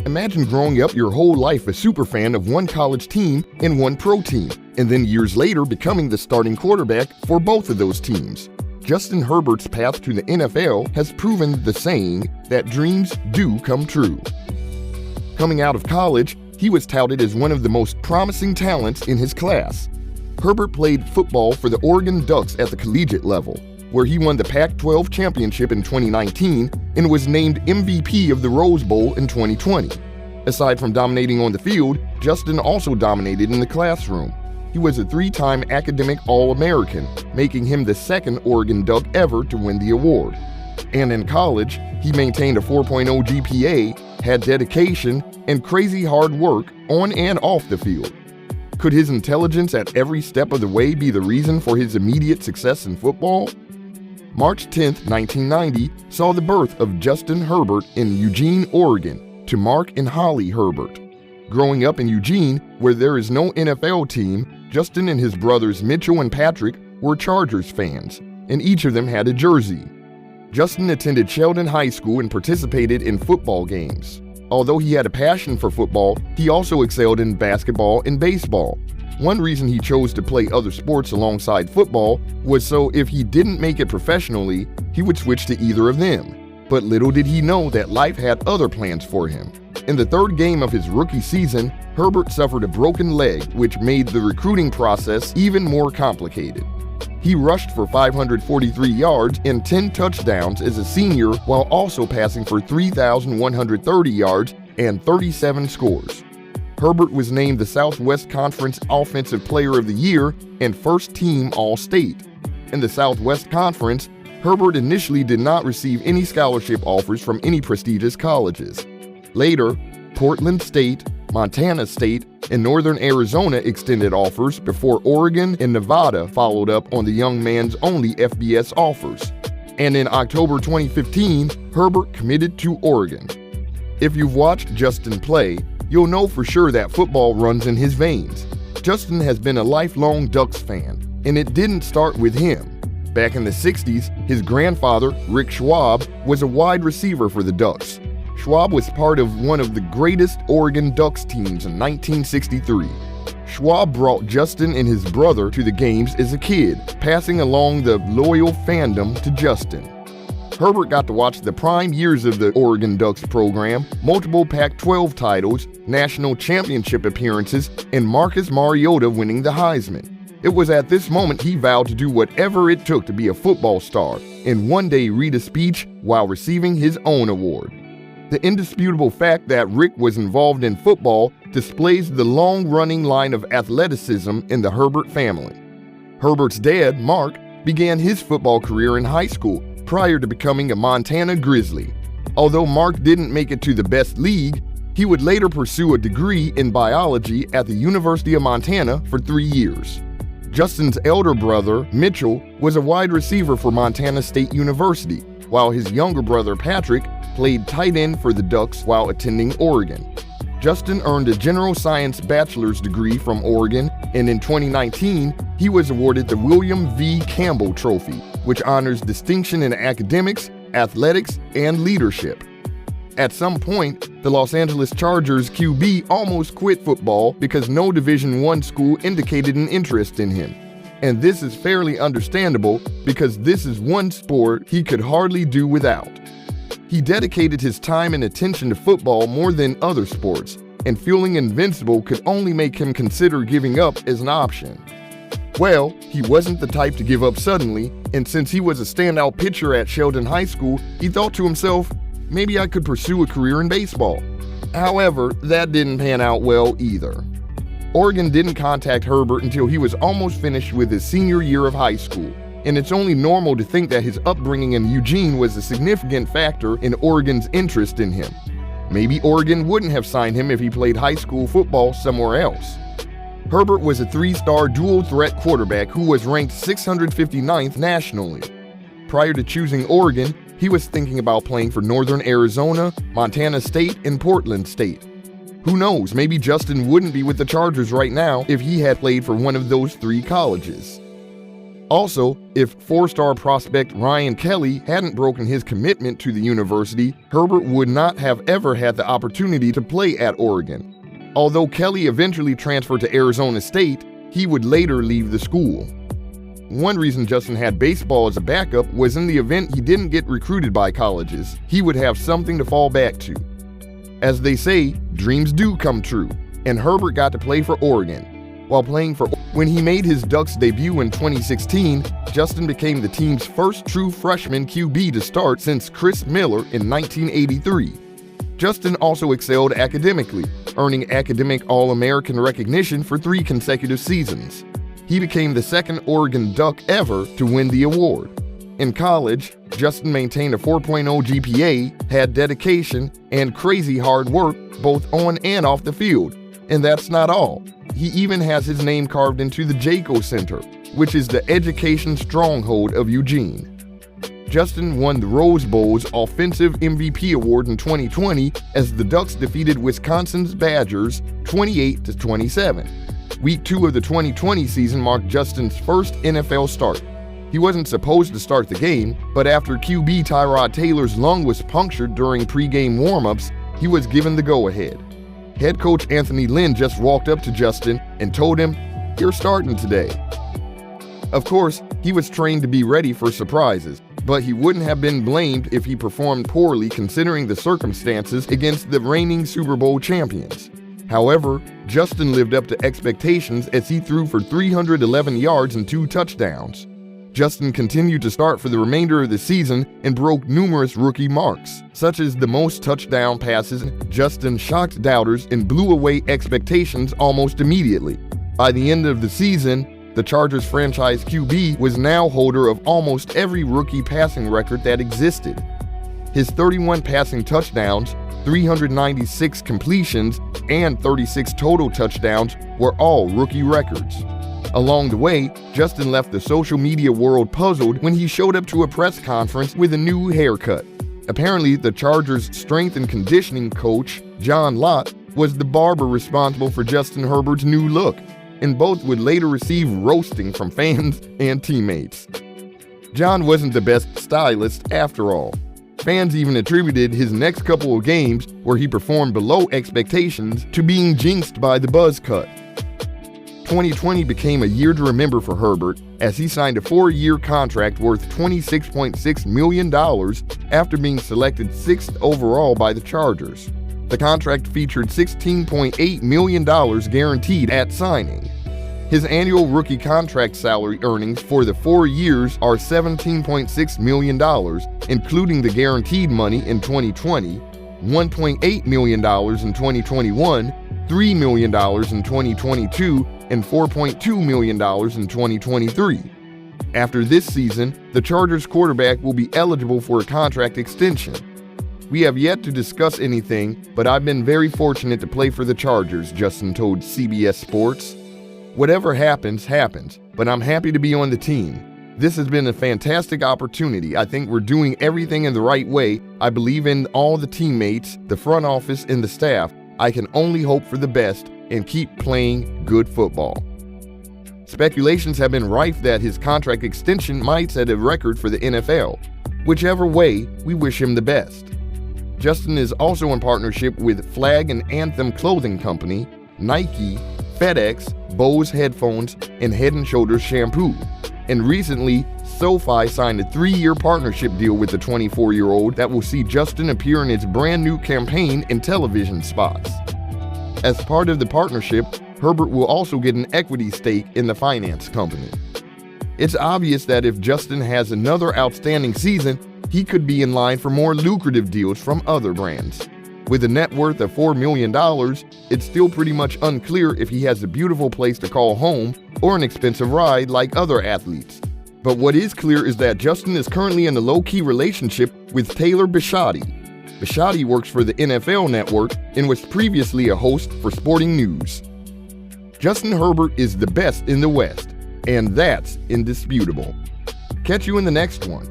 Imagine growing up your whole life a superfan of one college team and one pro team, and then years later becoming the starting quarterback for both of those teams. Justin Herbert's path to the NFL has proven the saying that dreams do come true. Coming out of college, he was touted as one of the most promising talents in his class. Herbert played football for the Oregon Ducks at the collegiate level, where he won the Pac-12 Championship in 2019 and was named MVP of the Rose Bowl in 2020. Aside from dominating on the field, Justin also dominated in the classroom. He was a 3-time academic All-American, making him the second Oregon Duck ever to win the award. And in college, he maintained a 4.0 GPA, had dedication, and crazy hard work on and off the field. Could his intelligence at every step of the way be the reason for his immediate success in football? March 10, 1990, saw the birth of Justin Herbert in Eugene, Oregon, to Mark and Holly Herbert. Growing up in Eugene, where there is no NFL team, Justin and his brothers Mitchell and Patrick were Chargers fans, and each of them had a jersey. Justin attended Sheldon High School and participated in football games. Although he had a passion for football, he also excelled in basketball and baseball. One reason he chose to play other sports alongside football was so if he didn't make it professionally, he would switch to either of them. But little did he know that life had other plans for him. In the third game of his rookie season, Herbert suffered a broken leg, which made the recruiting process even more complicated. He rushed for 543 yards and 10 touchdowns as a senior, while also passing for 3,130 yards and 37 scores. Herbert was named the Southwest Conference Offensive Player of the Year and First Team All-State. In the Southwest Conference, Herbert initially did not receive any scholarship offers from any prestigious colleges. Later, Portland State, Montana State, and Northern Arizona extended offers before Oregon and Nevada followed up on the young man's only FBS offers. And in October 2015, Herbert committed to Oregon. If you've watched Justin play, you'll know for sure that football runs in his veins. Justin has been a lifelong Ducks fan, and it didn't start with him. Back in the 60s, his grandfather, Rick Schwab, was a wide receiver for the Ducks. Schwab was part of one of the greatest Oregon Ducks teams in 1963. Schwab brought Justin and his brother to the games as a kid, passing along the loyal fandom to Justin. Herbert got to watch the prime years of the Oregon Ducks program, multiple Pac-12 titles, national championship appearances, and Marcus Mariota winning the Heisman. It was at this moment he vowed to do whatever it took to be a football star, and one day read a speech while receiving his own award. The indisputable fact that Rick was involved in football displays the long-running line of athleticism in the Herbert family. Herbert's dad, Mark, began his football career in high school prior to becoming a Montana Grizzly. Although Mark didn't make it to the best league, he would later pursue a degree in biology at the University of Montana for 3 years. Justin's elder brother, Mitchell, was a wide receiver for Montana State University, while his younger brother, Patrick, played tight end for the Ducks while attending Oregon. Justin earned a general science bachelor's degree from Oregon, and in 2019, he was awarded the William V. Campbell Trophy, which honors distinction in academics, athletics, and leadership. At some point, the Los Angeles Chargers QB almost quit football because no Division I school indicated an interest in him. And this is fairly understandable because this is one sport he could hardly do without. He dedicated his time and attention to football more than other sports, and feeling invincible could only make him consider giving up as an option. Well, he wasn't the type to give up suddenly, and since he was a standout pitcher at Sheldon High School, he thought to himself, maybe I could pursue a career in baseball. However, that didn't pan out well either. Oregon didn't contact Herbert until he was almost finished with his senior year of high school, and it's only normal to think that his upbringing in Eugene was a significant factor in Oregon's interest in him. Maybe Oregon wouldn't have signed him if he played high school football somewhere else. Herbert was a 3-star dual-threat quarterback who was ranked 659th nationally. Prior to choosing Oregon, he was thinking about playing for Northern Arizona, Montana State, and Portland State. Who knows, maybe Justin wouldn't be with the Chargers right now if he had played for one of those 3 colleges. Also, if four-star prospect Ryan Kelly hadn't broken his commitment to the university, Herbert would not have ever had the opportunity to play at Oregon. Although Kelly eventually transferred to Arizona State, he would later leave the school. One reason Justin had baseball as a backup was in the event he didn't get recruited by colleges, he would have something to fall back to. As they say, dreams do come true, and Herbert got to play for Oregon. When he made his Ducks debut in 2016, Justin became the team's first true freshman QB to start since Chris Miller in 1983. Justin also excelled academically, earning academic All-American recognition for 3 consecutive seasons. He became the second Oregon Duck ever to win the award. In college, Justin maintained a 4.0 GPA, had dedication, and crazy hard work both on and off the field. And that's not all. He even has his name carved into the Jayco Center, which is the education stronghold of Eugene. Justin won the Rose Bowl's Offensive MVP award in 2020 as the Ducks defeated Wisconsin's Badgers 28-27. Week 2 of the 2020 season marked Justin's first NFL start. He wasn't supposed to start the game, but after QB Tyrod Taylor's lung was punctured during pregame warm-ups, he was given the go-ahead. Head coach Anthony Lynn just walked up to Justin and told him, "You're starting today." Of course, he was trained to be ready for surprises, but he wouldn't have been blamed if he performed poorly considering the circumstances against the reigning Super Bowl champions. However, Justin lived up to expectations as he threw for 311 yards and 2 touchdowns. Justin continued to start for the remainder of the season and broke numerous rookie marks, such as the most touchdown passes. Justin shocked doubters and blew away expectations almost immediately. By the end of the season, the Chargers franchise QB was now holder of almost every rookie passing record that existed. His 31 passing touchdowns, 396 completions, and 36 total touchdowns were all rookie records. Along the way, Justin left the social media world puzzled when he showed up to a press conference with a new haircut. Apparently, the Chargers' strength and conditioning coach, John Lott, was the barber responsible for Justin Herbert's new look, and both would later receive roasting from fans and teammates. John wasn't the best stylist after all. Fans even attributed his next couple of games, where he performed below expectations, to being jinxed by the buzz cut. 2020 became a year to remember for Herbert as he signed a 4-year contract worth $26.6 million after being selected 6th overall by the Chargers. The contract featured $16.8 million guaranteed at signing. His annual rookie contract salary earnings for the 4 years are $17.6 million, including the guaranteed money in 2020, $1.8 million in 2021, $3 million in 2022, and $4.2 million in 2023. After this season, the Chargers quarterback will be eligible for a contract extension. "We have yet to discuss anything, but I've been very fortunate to play for the Chargers," Justin told CBS Sports. "Whatever happens, happens, but I'm happy to be on the team. This has been a fantastic opportunity. I think we're doing everything in the right way. I believe in all the teammates, the front office, and the staff. I can only hope for the best and keep playing good football." Speculations have been rife that his contract extension might set a record for the NFL. Whichever way, we wish him the best. Justin is also in partnership with Flag and Anthem Clothing Company, Nike, FedEx, Bose Headphones, and Head & Shoulders Shampoo. And recently, SoFi signed a 3-year partnership deal with the 24-year-old that will see Justin appear in its brand new campaign in television spots. As part of the partnership, Herbert will also get an equity stake in the finance company. It's obvious that if Justin has another outstanding season, he could be in line for more lucrative deals from other brands. With a net worth of $4 million, it's still pretty much unclear if he has a beautiful place to call home or an expensive ride like other athletes. But what is clear is that Justin is currently in a low-key relationship with Taylor Bisciotti. Bisciotti works for the NFL Network and was previously a host for Sporting News. Justin Herbert is the best in the West, and that's indisputable. Catch you in the next one.